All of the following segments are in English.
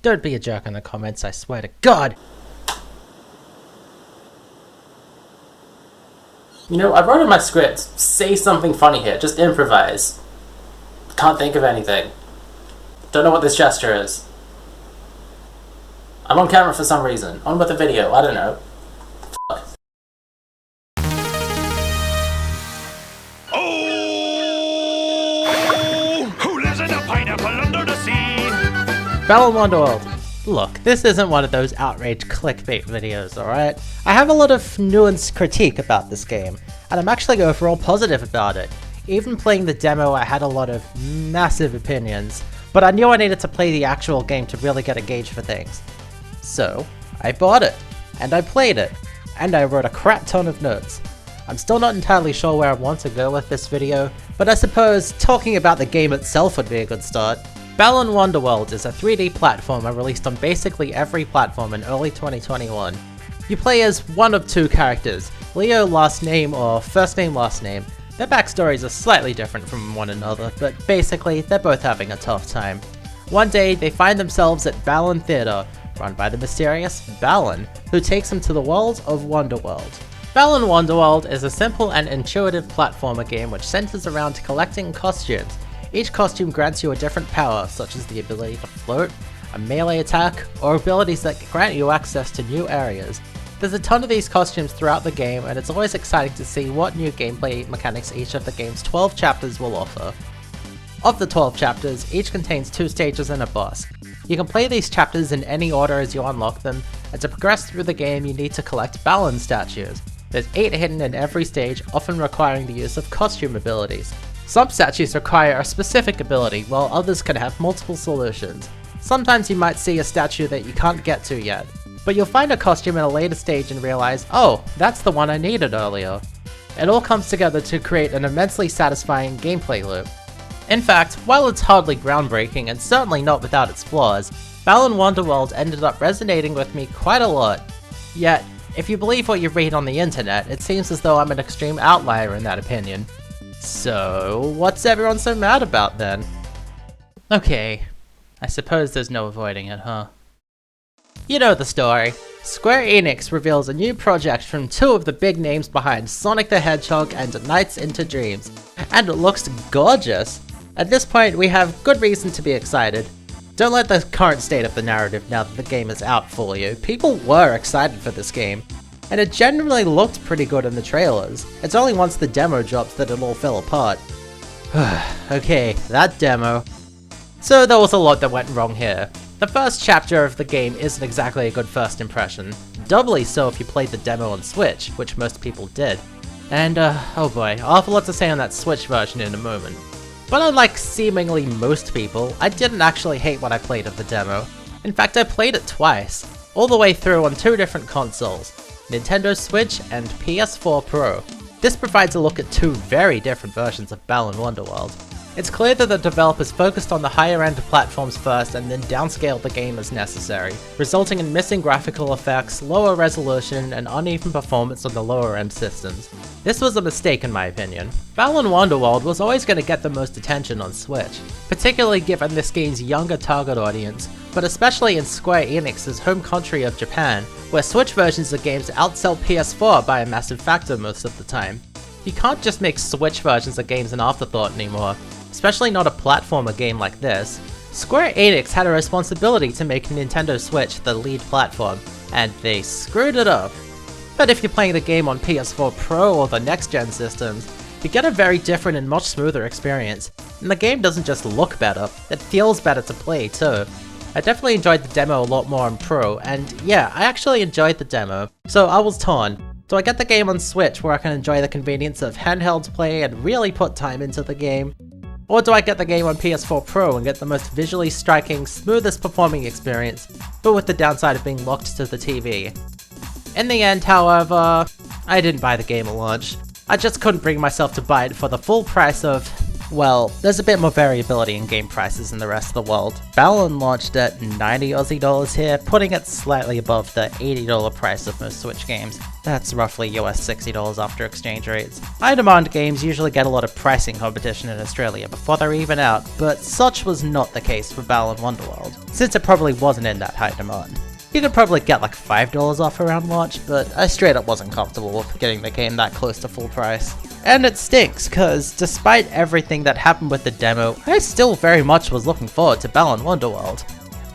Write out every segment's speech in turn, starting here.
Don't be a jerk in the comments, I swear to God! You know, I wrote in my script, say something funny here, just improvise. Can't think of anything. Don't know what this gesture is. I'm on camera for some reason. On with the video, I don't know. Fuck. Oh! Who lives in a pineapple under the sea? Balan Wonderworld. Look, this isn't one of those outrage clickbait videos, alright? I have a lot of nuanced critique about this game, and I'm actually overall positive about it. Even playing the demo, I had a lot of massive opinions, but I knew I needed to play the actual game to really get a gauge for things. So, I bought it, and I played it, and I wrote a crap ton of notes. I'm still not entirely sure where I want to go with this video, but I suppose talking about the game itself would be a good start. Balan Wonderworld is a 3D platformer released on basically every platform in early 2021. You play as one of two characters, Leo last name or first name last name. Their backstories are slightly different from one another, but basically they're both having a tough time. One day they find themselves at Balan Theater, run by the mysterious Balan, who takes them to the world of Wonderworld. Balan Wonderworld is a simple and intuitive platformer game which centers around collecting costumes. Each costume grants you a different power, such as the ability to float, a melee attack, or abilities that grant you access to new areas. There's a ton of these costumes throughout the game, and it's always exciting to see what new gameplay mechanics each of the game's 12 chapters will offer. Of the 12 chapters, each contains 2 stages and a boss. You can play these chapters in any order as you unlock them, and to progress through the game you need to collect Balan statues. There's 8 hidden in every stage, often requiring the use of costume abilities. Some statues require a specific ability, while others can have multiple solutions. Sometimes you might see a statue that you can't get to yet, but you'll find a costume in a later stage and realize, oh, that's the one I needed earlier. It all comes together to create an immensely satisfying gameplay loop. In fact, while it's hardly groundbreaking and certainly not without its flaws, Balan Wonderworld ended up resonating with me quite a lot. Yet, if you believe what you read on the internet, it seems as though I'm an extreme outlier in that opinion. So, what's everyone so mad about then? Okay, I suppose there's no avoiding it, huh? You know the story. Square-Enix reveals a new project from 2 of the big names behind Sonic the Hedgehog and Nights into Dreams, and it looks gorgeous! At this point, we have good reason to be excited. Don't let the current state of the narrative now that the game is out fool you. People were excited for this game, and it generally looked pretty good in the trailers. It's only once the demo dropped that it all fell apart. Okay, that demo. So there was a lot that went wrong here. The first chapter of the game isn't exactly a good first impression, doubly so if you played the demo on Switch, which most people did. And oh boy, I'll have a lot to say on that Switch version in a moment. But unlike seemingly most people, I didn't actually hate what I played of the demo. In fact, I played it twice, all the way through on 2 different consoles, Nintendo Switch and PS4 Pro. This provides a look at 2 very different versions of Balan Wonderworld. It's clear that the developers focused on the higher end platforms first and then downscaled the game as necessary, resulting in missing graphical effects, lower resolution, and uneven performance on the lower end systems. This was a mistake in my opinion. Balan Wonderworld was always going to get the most attention on Switch, particularly given this game's younger target audience, but especially in Square-Enix's home country of Japan, where Switch versions of games outsell PS4 by a massive factor most of the time. You can't just make Switch versions of games an afterthought anymore, especially not a platformer game like this. Square-Enix had a responsibility to make Nintendo Switch the lead platform, and they screwed it up. But if you're playing the game on PS4 Pro or the next-gen systems, you get a very different and much smoother experience, and the game doesn't just look better, it feels better to play too. I definitely enjoyed the demo a lot more on Pro, and yeah, I actually enjoyed the demo, so I was torn. Do I get the game on Switch where I can enjoy the convenience of handheld play and really put time into the game? Or do I get the game on PS4 Pro and get the most visually striking, smoothest performing experience, but with the downside of being locked to the TV? In the end, however, I didn't buy the game at launch. I just couldn't bring myself to buy it for the full price of Well, there's a bit more variability in game prices in the rest of the world. Balan launched at 90 Aussie dollars here, putting it slightly above the $80 price of most Switch games. That's roughly US $60 after exchange rates. High demand games usually get a lot of pricing competition in Australia before they're even out, but such was not the case for Balan Wonderworld, since it probably wasn't in that high demand. You could probably get like $5 off around launch, but I straight up wasn't comfortable with getting the game that close to full price. And it stinks, cause despite everything that happened with the demo, I still very much was looking forward to Balan Wonderworld.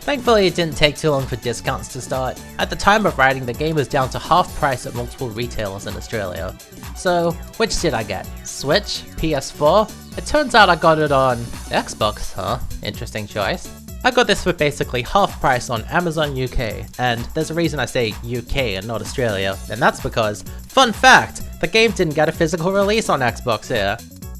Thankfully it didn't take too long for discounts to start. At the time of writing, the game was down to half price at multiple retailers in Australia. So, which did I get? Switch? PS4? It turns out I got it on Xbox, huh? Interesting choice. I got this for basically half price on Amazon UK, and there's a reason I say UK and not Australia, and that's because, fun fact, the game didn't get a physical release on Xbox here.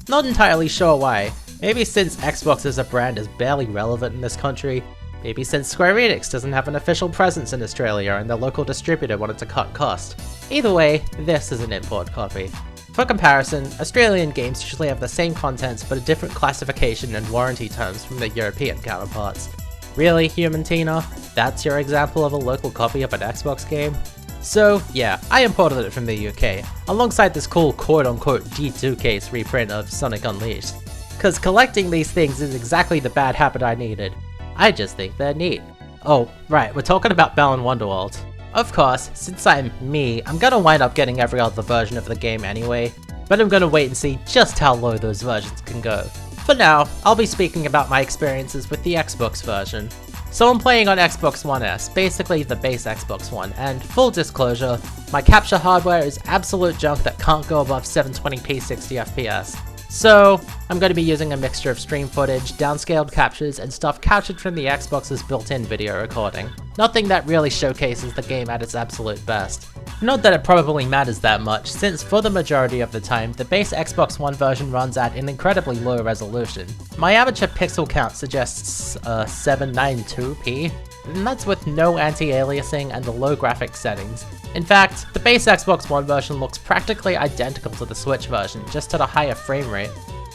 Not entirely sure why. Maybe since Xbox as a brand is barely relevant in this country, maybe since Square-Enix doesn't have an official presence in Australia and the local distributor wanted to cut cost. Either way, this is an import copy. For comparison, Australian games usually have the same contents but a different classification and warranty terms from their European counterparts. Really, Humantina? That's your example of a local copy of an Xbox game? So yeah, I imported it from the UK, alongside this cool quote-unquote G2 case reprint of Sonic Unleashed. Cause collecting these things is exactly the bad habit I needed. I just think they're neat. Oh, right, we're talking about Balan Wonderworld. Of course, since I'm me, I'm gonna wind up getting every other version of the game anyway, but I'm gonna wait and see just how low those versions can go. For now, I'll be speaking about my experiences with the Xbox version. So I'm playing on Xbox One S, basically the base Xbox One, and full disclosure, my capture hardware is absolute junk that can't go above 720p 60fps. So, I'm going to be using a mixture of stream footage, downscaled captures, and stuff captured from the Xbox's built-in video recording. Nothing that really showcases the game at its absolute best. Not that it probably matters that much, since for the majority of the time, the base Xbox One version runs at an incredibly low resolution. My amateur pixel count suggests 792p, and that's with no anti-aliasing and the low graphics settings. In fact, the base Xbox One version looks practically identical to the Switch version, just at a higher frame rate.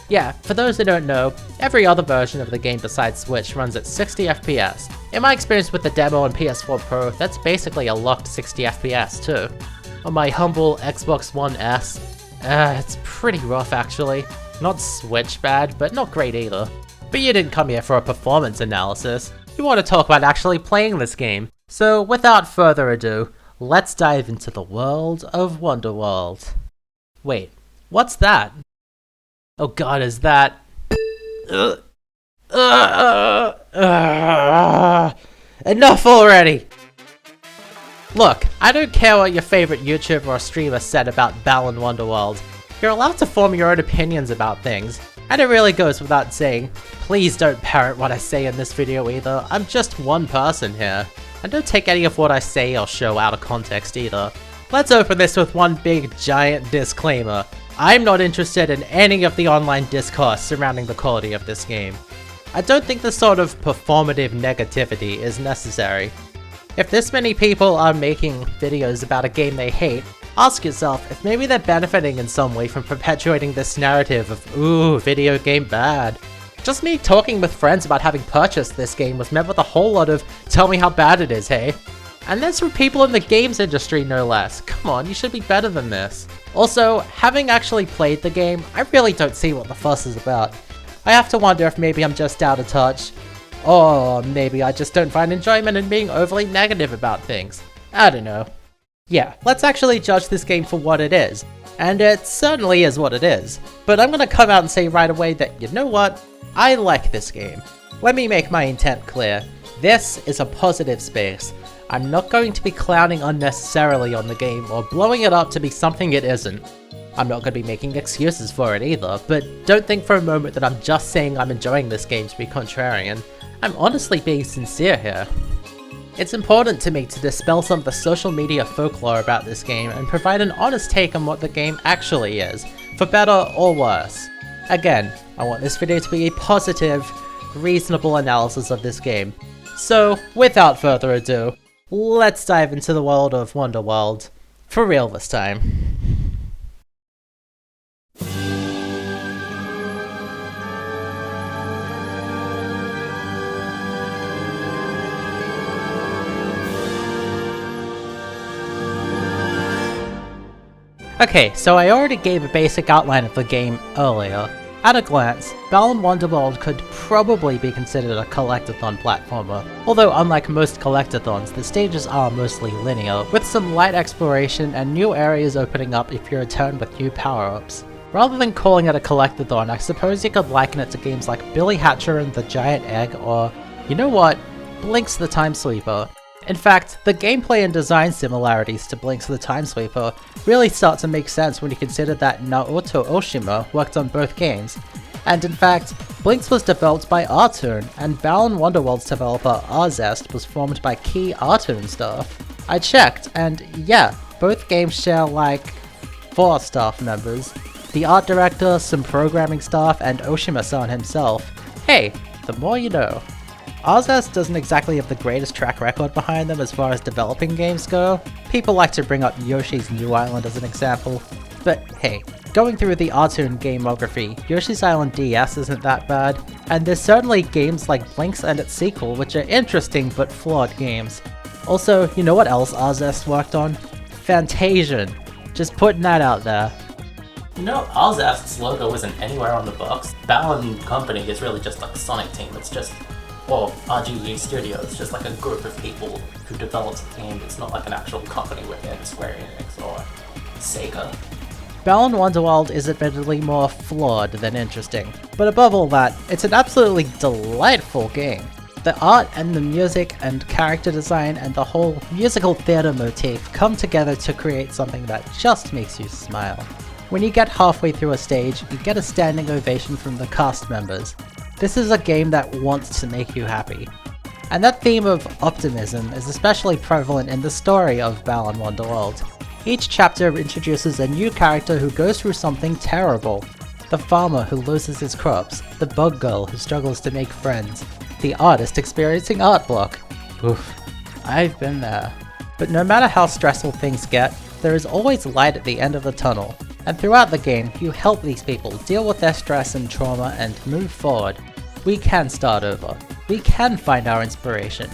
Yeah, for those that don't know, every other version of the game besides Switch runs at 60fps. In my experience with the demo on PS4 Pro, that's basically a locked 60fps too. On my humble Xbox One S, it's pretty rough actually. Not Switch bad, but not great either. But you didn't come here for a performance analysis. You want to talk about actually playing this game. So without further ado, let's dive into the world of Wonderworld. Wait, what's that? Oh god, is that... Enough already! Look, I don't care what your favorite YouTuber or streamer said about Balan Wonderworld. You're allowed to form your own opinions about things. And it really goes without saying, please don't parrot what I say in this video either. I'm just one person here. And don't take any of what I say or show out of context either. Let's open this with one big giant disclaimer. I'm not interested in any of the online discourse surrounding the quality of this game. I don't think this sort of performative negativity is necessary. If this many people are making videos about a game they hate, ask yourself if maybe they're benefiting in some way from perpetuating this narrative of, ooh, video game bad. Just me talking with friends about having purchased this game was met with a whole lot of, tell me how bad it is, hey? And that's from people in the games industry no less. Come on, you should be better than this. Also, having actually played the game, I really don't see what the fuss is about. I have to wonder if maybe I'm just out of touch. Or maybe I just don't find enjoyment in being overly negative about things. I don't know. Yeah, let's actually judge this game for what it is. And it certainly is what it is. But I'm gonna come out and say right away that, you know what? I like this game. Let me make my intent clear. This is a positive space. I'm not going to be clowning unnecessarily on the game or blowing it up to be something it isn't. I'm not going to be making excuses for it either, but don't think for a moment that I'm just saying I'm enjoying this game to be contrarian. I'm honestly being sincere here. It's important to me to dispel some of the social media folklore about this game and provide an honest take on what the game actually is, for better or worse. Again, I want this video to be a positive, reasonable analysis of this game. So, without further ado, let's dive into the world of Wonderworld. For real this time. Okay, so I already gave a basic outline of the game earlier. At a glance, Balan Wonderworld could probably be considered a collectathon platformer, although unlike most collectathons, the stages are mostly linear, with some light exploration and new areas opening up if you return with new power-ups. Rather than calling it a collectathon, I suppose you could liken it to games like Billy Hatcher and the Giant Egg, or, you know what, Blinx the Time Sweeper. In fact, the gameplay and design similarities to Blinx the Time Sweeper really start to make sense when you consider that Naoto Oshima worked on both games. And in fact, Blinx was developed by Artoon, and Balan Wonderworld's developer Arzest was formed by key Artoon staff. I checked, and yeah, both games share like 4 staff members. The art director, some programming staff, and Oshima-san himself. Hey, the more you know. Arzest doesn't exactly have the greatest track record behind them as far as developing games go. People like to bring up Yoshi's New Island as an example. But hey, going through the Artoon gamography, Yoshi's Island DS isn't that bad, and there's certainly games like Blinx and its sequel which are interesting but flawed games. Also, you know what else Arzest worked on? Fantasian. Just putting that out there. You know, Arzest's logo isn't anywhere on the box. Balan Company is really just like a Sonic team. It's just, or RGB Studios, just like a group of people who develops a game. It's not like an actual company within Square-Enix or Sega. Balan Wonderworld is admittedly more flawed than interesting, but above all that, it's an absolutely delightful game. The art and the music and character design and the whole musical theater motif come together to create something that just makes you smile. When you get halfway through a stage, you get a standing ovation from the cast members. This is a game that wants to make you happy. And that theme of optimism is especially prevalent in the story of Balan Wonderworld. Each chapter introduces a new character who goes through something terrible. The farmer who loses his crops, the bug girl who struggles to make friends, the artist experiencing art block. Oof, I've been there. But no matter how stressful things get, there is always light at the end of the tunnel. And throughout the game, you help these people deal with their stress and trauma and move forward. We can start over. We can find our inspiration.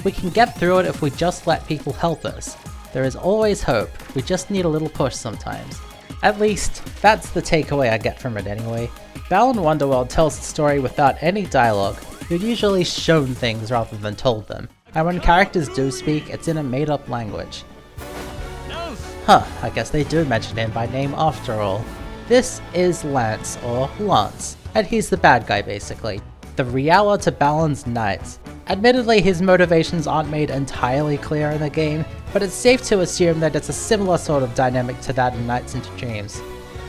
We can get through it if we just let people help us. There is always hope, we just need a little push sometimes. At least, that's the takeaway I get from it anyway. Balan Wonderworld tells the story without any dialogue. You're usually shown things rather than told them. And when characters do speak, it's in a made-up language. Huh, I guess they do mention him by name after all. This is Lance, or Lance, and he's the bad guy basically. The Reala to Balan's Knights. Admittedly, his motivations aren't made entirely clear in the game, but it's safe to assume that it's a similar sort of dynamic to that in Knights into Dreams.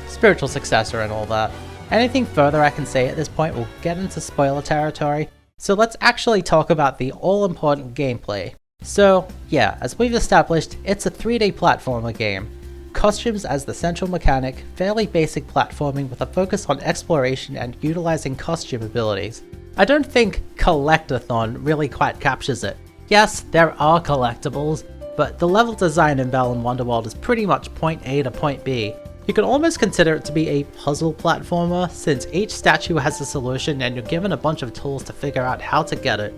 Spiritual successor and all that. Anything further I can say at this point will get into spoiler territory, so let's actually talk about the all-important gameplay. So, yeah, as we've established, it's a 3D platformer game. Costumes as the central mechanic, fairly basic platforming with a focus on exploration and utilizing costume abilities. I don't think Collectathon really quite captures it. Yes, there are collectibles, but the level design in Balan Wonderworld is pretty much point A to point B. You can almost consider it to be a puzzle platformer, since each statue has a solution and you're given a bunch of tools to figure out how to get it.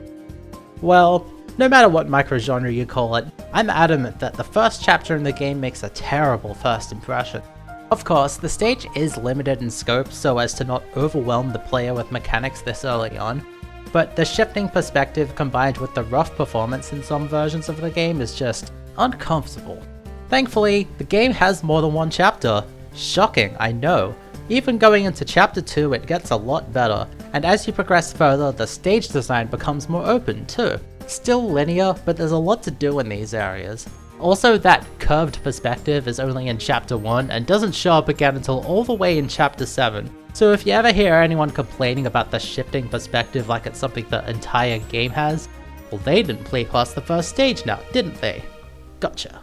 Well, no matter what microgenre you call it, I'm adamant that the first chapter in the game makes a terrible first impression. Of course, the stage is limited in scope so as to not overwhelm the player with mechanics this early on, but the shifting perspective combined with the rough performance in some versions of the game is just uncomfortable. Thankfully, the game has more than one chapter. Shocking, I know. Even going into chapter 2 it gets a lot better, and as you progress further the stage design becomes more open too. Still linear, but there's a lot to do in these areas. Also, that curved perspective is only in chapter 1 and doesn't show up again until all the way in chapter 7. So if you ever hear anyone complaining about the shifting perspective like it's something the entire game has, well they didn't play past the first stage now, didn't they? Gotcha.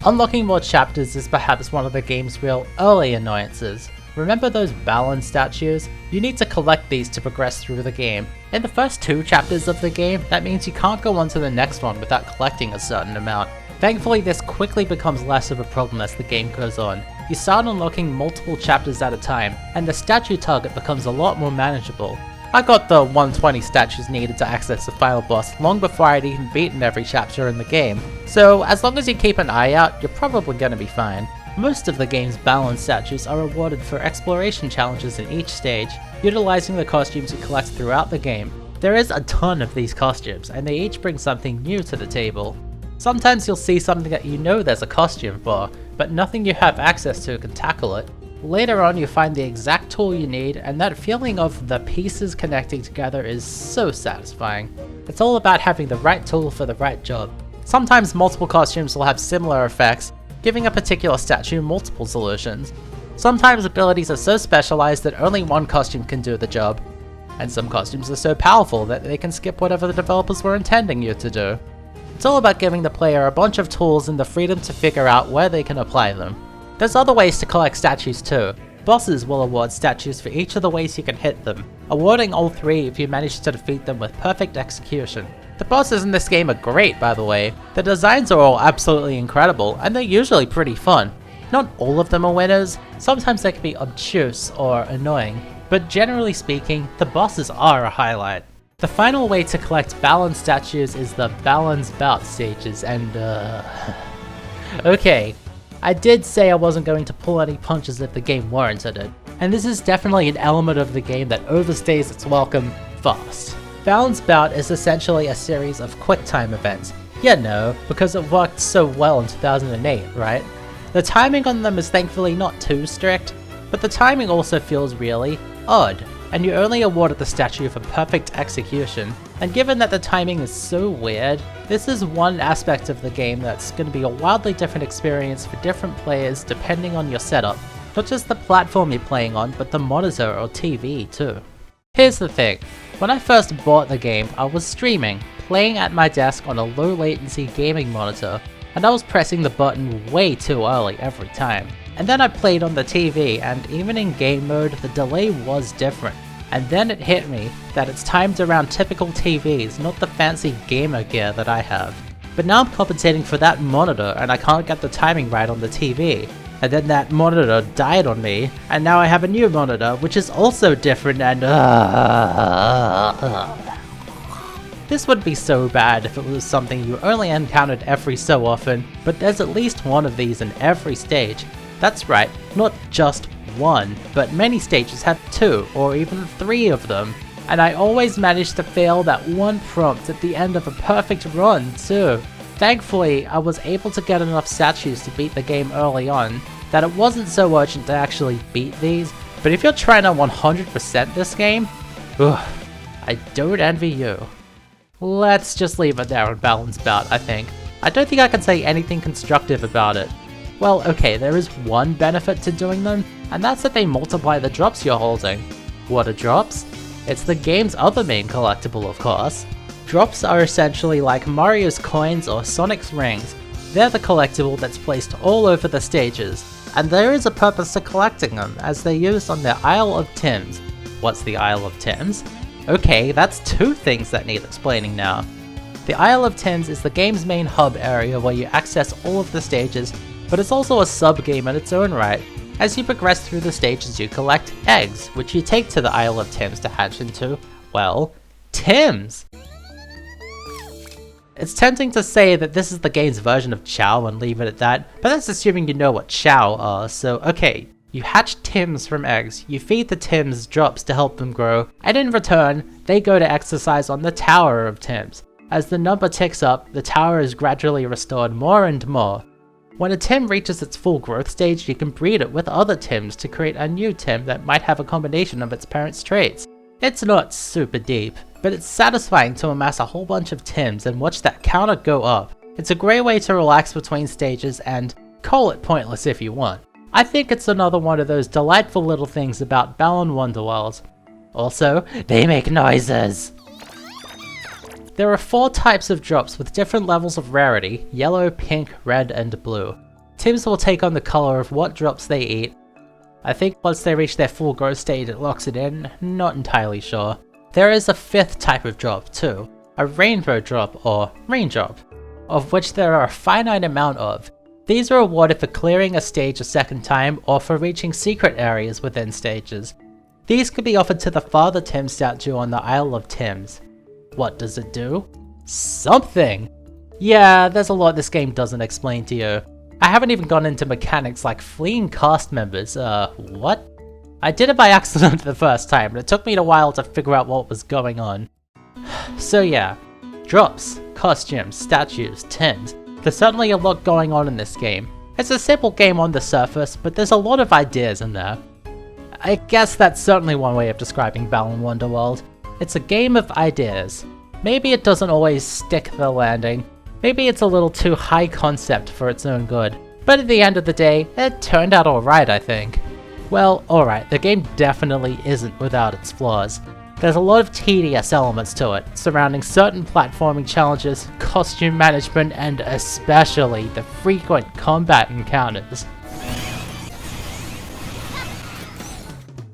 Unlocking more chapters is perhaps one of the game's real early annoyances. Remember those Balan statues? You need to collect these to progress through the game. In the first 2 chapters of the game, that means you can't go on to the next one without collecting a certain amount. Thankfully, this quickly becomes less of a problem as the game goes on. You start unlocking multiple chapters at a time, and the statue target becomes a lot more manageable. I got the 120 statues needed to access the final boss long before I'd even beaten every chapter in the game, so as long as you keep an eye out, you're probably gonna be fine. Most of the game's Balan statues are awarded for exploration challenges in each stage, utilizing the costumes you collect throughout the game. There is a ton of these costumes, and they each bring something new to the table. Sometimes you'll see something that you know there's a costume for, but nothing you have access to can tackle it. Later on you find the exact tool you need, and that feeling of the pieces connecting together is so satisfying. It's all about having the right tool for the right job. Sometimes multiple costumes will have similar effects, giving a particular statue multiple solutions. Sometimes abilities are so specialized that only one costume can do the job, and some costumes are so powerful that they can skip whatever the developers were intending you to do. It's all about giving the player a bunch of tools and the freedom to figure out where they can apply them. There's other ways to collect statues too. Bosses will award statues for each of the ways you can hit them, awarding all three if you manage to defeat them with perfect execution. The bosses in this game are great, by the way. The designs are all absolutely incredible, and they're usually pretty fun. Not all of them are winners, sometimes they can be obtuse or annoying, but generally speaking, the bosses are a highlight. The final way to collect Balan statues is the Balan's Bout stages, and okay, I did say I wasn't going to pull any punches if the game warranted it, and this is definitely an element of the game that overstays its welcome fast. Balan's Bout is essentially a series of quick-time events. Yeah, no, because it worked so well in 2008, right? The timing on them is thankfully not too strict, but the timing also feels really odd, and you're only awarded the statue for perfect execution. And given that the timing is so weird, this is one aspect of the game that's going to be a wildly different experience for different players depending on your setup. Not just the platform you're playing on, but the monitor or TV too. Here's the thing, when I first bought the game, I was streaming, playing at my desk on a low latency gaming monitor, and I was pressing the button way too early every time. And then I played on the TV, and even in game mode, the delay was different. And then it hit me that it's timed around typical TVs, not the fancy gamer gear that I have. But now I'm compensating for that monitor, and I can't get the timing right on the TV. And then that monitor died on me, and now I have a new monitor, which is also different and This would be so bad if it was something you only encountered every so often, but there's at least one of these in every stage. That's right, not just one, but many stages have 2 or even 3 of them, and I always manage to fail that one prompt at the end of a perfect run too. Thankfully, I was able to get enough statues to beat the game early on, that it wasn't so urgent to actually beat these, but if you're trying to 100% this game, I don't envy you. Let's just leave it there on Balan's Bout, I think. I don't think I can say anything constructive about it. Well, okay, there is one benefit to doing them, and that's that they multiply the drops you're holding. What are drops? It's the game's other main collectible, of course. Drops are essentially like Mario's coins or Sonic's rings. They're the collectible that's placed all over the stages, and there is a purpose to collecting them, as they're used on the Isle of Tims. What's the Isle of Tims? Okay, that's 2 things that need explaining now. The Isle of Tims is the game's main hub area where you access all of the stages, but it's also a sub-game in its own right. As you progress through the stages, you collect eggs, which you take to the Isle of Tims to hatch into, well, Tims! It's tempting to say that this is the game's version of Chow and leave it at that, but that's assuming you know what Chow are, so okay. You hatch Tims from eggs, you feed the Tims drops to help them grow, and in return, they go to exercise on the Tower of Tims. As the number ticks up, the tower is gradually restored more and more. When a Tim reaches its full growth stage, you can breed it with other Tims to create a new Tim that might have a combination of its parents' traits. It's not super deep, but it's satisfying to amass a whole bunch of Tims and watch that counter go up. It's a great way to relax between stages and call it pointless if you want. I think it's another one of those delightful little things about Balan Wonderworld. Also, they make noises! There are 4 types of drops with different levels of rarity: yellow, pink, red, and blue. Tims will take on the color of what drops they eat. I think once they reach their full growth state it locks it in, not entirely sure. There is a 5th type of drop too, a rainbow drop or raindrop, of which there are a finite amount of. These are awarded for clearing a stage a second time or for reaching secret areas within stages. These can be offered to the Father Tim statue on the Isle of Tims. What does it do? Something! Yeah, there's a lot this game doesn't explain to you. I haven't even gone into mechanics like fleeing cast members, what? I did it by accident the first time, but it took me a while to figure out what was going on. So yeah, drops, costumes, statues, tins. There's certainly a lot going on in this game. It's a simple game on the surface, but there's a lot of ideas in there. I guess that's certainly one way of describing Balan Wonderworld. It's a game of ideas. Maybe it doesn't always stick the landing. Maybe it's a little too high concept for its own good. But at the end of the day, it turned out alright, I think. Well, alright, the game definitely isn't without its flaws. There's a lot of tedious elements to it, surrounding certain platforming challenges, costume management, and especially the frequent combat encounters.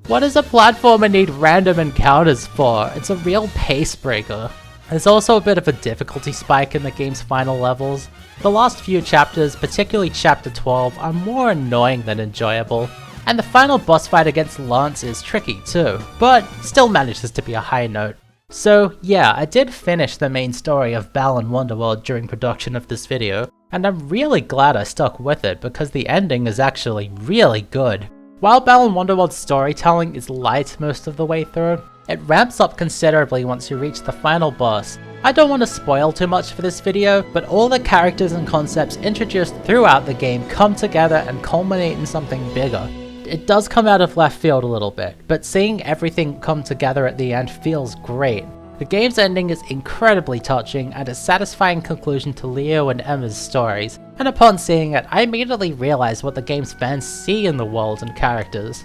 What does a platformer need random encounters for? It's a real pace breaker. There's also a bit of a difficulty spike in the game's final levels. The last few chapters, particularly chapter 12, are more annoying than enjoyable. And the final boss fight against Lance is tricky too, but still manages to be a high note. So yeah, I did finish the main story of Balan Wonderworld during production of this video, and I'm really glad I stuck with it because the ending is actually really good. While Balan Wonderworld's storytelling is light most of the way through, it ramps up considerably once you reach the final boss. I don't want to spoil too much for this video, but all the characters and concepts introduced throughout the game come together and culminate in something bigger. It does come out of left field a little bit, but seeing everything come together at the end feels great. The game's ending is incredibly touching and a satisfying conclusion to Leo and Emma's stories, and upon seeing it, I immediately realized what the game's fans see in the world and characters.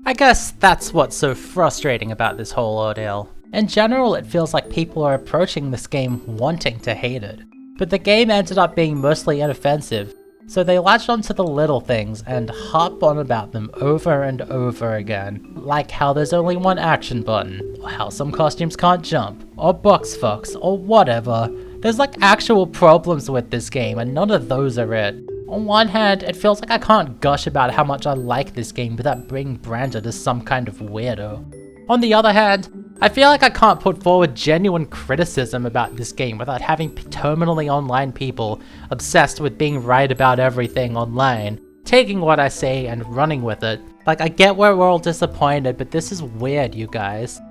I guess that's what's so frustrating about this whole ordeal. In general, it feels like people are approaching this game wanting to hate it. But the game ended up being mostly inoffensive, so they latched onto the little things and harp on about them over and over again. Like how there's only one action button, or how some costumes can't jump, or box fucks, or whatever. There's like actual problems with this game and none of those are it. On one hand, it feels like I can't gush about how much I like this game without bringing Brandon as some kind of weirdo. On the other hand, I feel like I can't put forward genuine criticism about this game without having terminally online people obsessed with being right about everything online, taking what I say and running with it. Like, I get where we're all disappointed, but this is weird, you guys.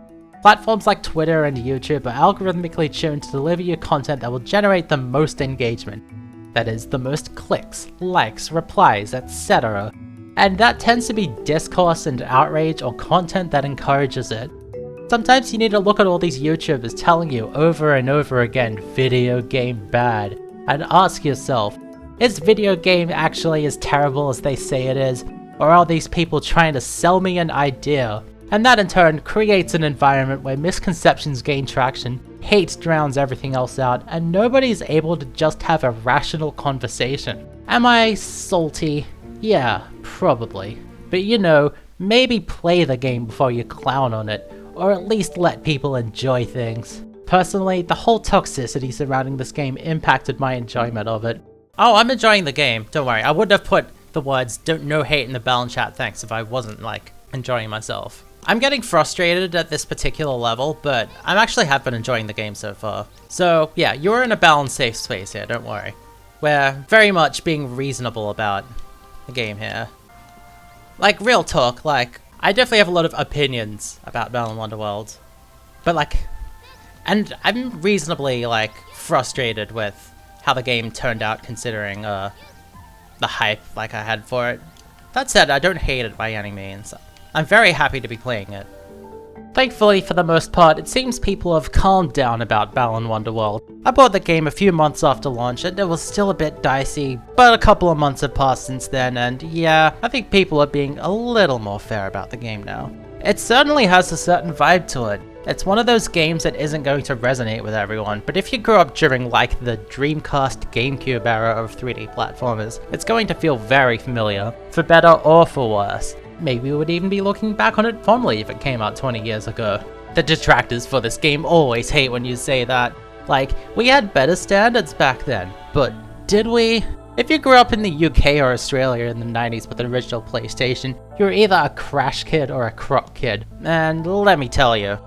Platforms like Twitter and YouTube are algorithmically tuned to deliver you content that will generate the most engagement. That is, the most clicks, likes, replies, etc. And that tends to be discourse and outrage or content that encourages it. Sometimes you need to look at all these YouTubers telling you over and over again, video game bad, and ask yourself, is video game actually as terrible as they say it is, or are these people trying to sell me an idea? And that in turn creates an environment where misconceptions gain traction, hate drowns everything else out, and nobody's able to just have a rational conversation. Am I salty? Yeah, probably. But you know, maybe play the game before you clown on it, or at least let people enjoy things. Personally, the whole toxicity surrounding this game impacted my enjoyment of it. Oh, I'm enjoying the game, don't worry. I wouldn't have put the words no hate in the Balan chat thanks if I wasn't like enjoying myself. I'm getting frustrated at this particular level, but I actually have been enjoying the game so far. So yeah, you're in a Balan safe space here, don't worry. We're very much being reasonable about the game here. Like, real talk, like, I definitely have a lot of opinions about Balan Wonderworld, but like, and I'm reasonably like frustrated with how the game turned out considering the hype like I had for it. That said, I don't hate it by any means. I'm very happy to be playing it. Thankfully, for the most part, it seems people have calmed down about Balan Wonderworld. I bought the game a few months after launch and it was still a bit dicey, but a couple of months have passed since then and yeah, I think people are being a little more fair about the game now. It certainly has a certain vibe to it. It's one of those games that isn't going to resonate with everyone, but if you grew up during like the Dreamcast GameCube era of 3D platformers, it's going to feel very familiar, for better or for worse. Maybe we would even be looking back on it fondly if it came out 20 years ago. The detractors for this game always hate when you say that. Like, we had better standards back then, but did we? If you grew up in the UK or Australia in the 90s with the original PlayStation, you were either a crash kid or a croc kid, and let me tell you.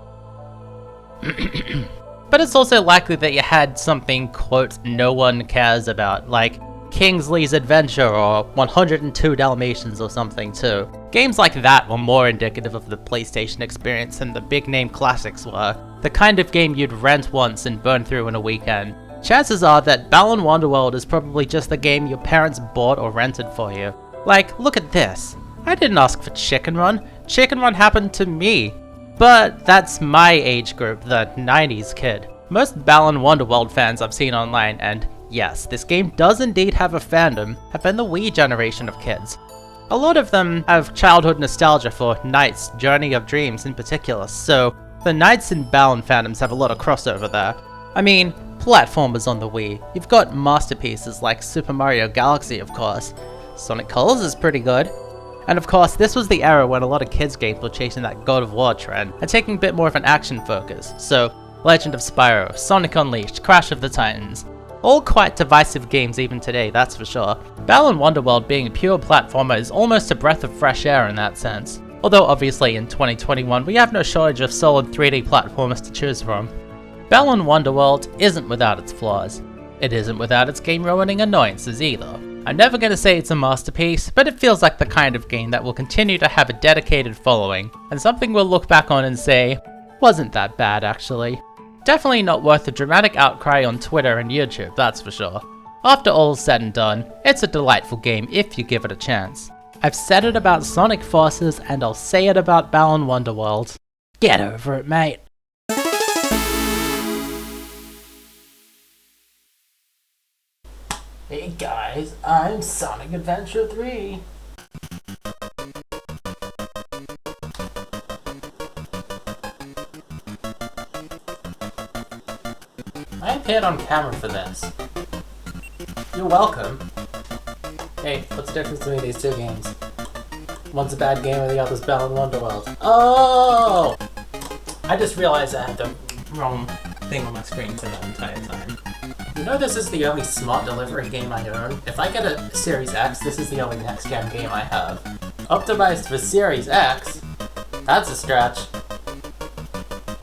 but it's also likely that you had something, quote, no one cares about, like Kingsley's Adventure or 102 Dalmatians or something too. Games like that were more indicative of the PlayStation experience than the big name classics were, the kind of game you'd rent once and burn through in a weekend. Chances are that Balan Wonderworld is probably just the game your parents bought or rented for you. Like, look at this. I didn't ask for Chicken Run. Chicken Run happened to me. But that's my age group, the 90s kid. Most Balan Wonderworld fans I've seen online, and yes, this game does indeed have a fandom, have been the Wii generation of kids. A lot of them have childhood nostalgia for Knight's Journey of Dreams in particular, so the Knights and Balan fandoms have a lot of crossover there. I mean, platformers on the Wii. You've got masterpieces like Super Mario Galaxy, of course. Sonic Colors is pretty good. And of course, this was the era when a lot of kids' games were chasing that God of War trend and taking a bit more of an action focus, so Legend of Spyro, Sonic Unleashed, Crash of the Titans. All quite divisive games even today, that's for sure. Balan Wonderworld being a pure platformer is almost a breath of fresh air in that sense. Although obviously in 2021 we have no shortage of solid 3D platformers to choose from. Balan Wonderworld isn't without its flaws. It isn't without its game-ruining annoyances either. I'm never going to say it's a masterpiece, but it feels like the kind of game that will continue to have a dedicated following, and something we'll look back on and say, wasn't that bad actually. Definitely not worth the dramatic outcry on Twitter and YouTube, that's for sure. After all's said and done, it's a delightful game if you give it a chance. I've said it about Sonic Forces, and I'll say it about Balan Wonderworld. Get over it, mate. Hey guys, I'm Sonic Adventure 3. I appeared on camera for this. You're welcome. Hey, what's the difference between these two games? One's a bad game and the other's Balan Wonderworld. Oh! I just realized I had the wrong thing on my screen for that entire time. You know this is the only smart delivery game I own? If I get a Series X, this is the only next-gen game I have. Optimized for Series X? That's a stretch.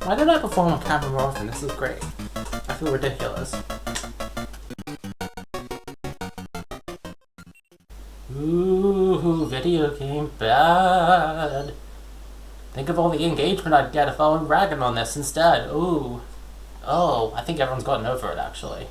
Why don't I perform on camera more often? This is great. I feel ridiculous. Ooh, video game bad. Think of all the engagement I'd get if I were ragging on this instead. Ooh. Oh, I think everyone's gotten over it, actually.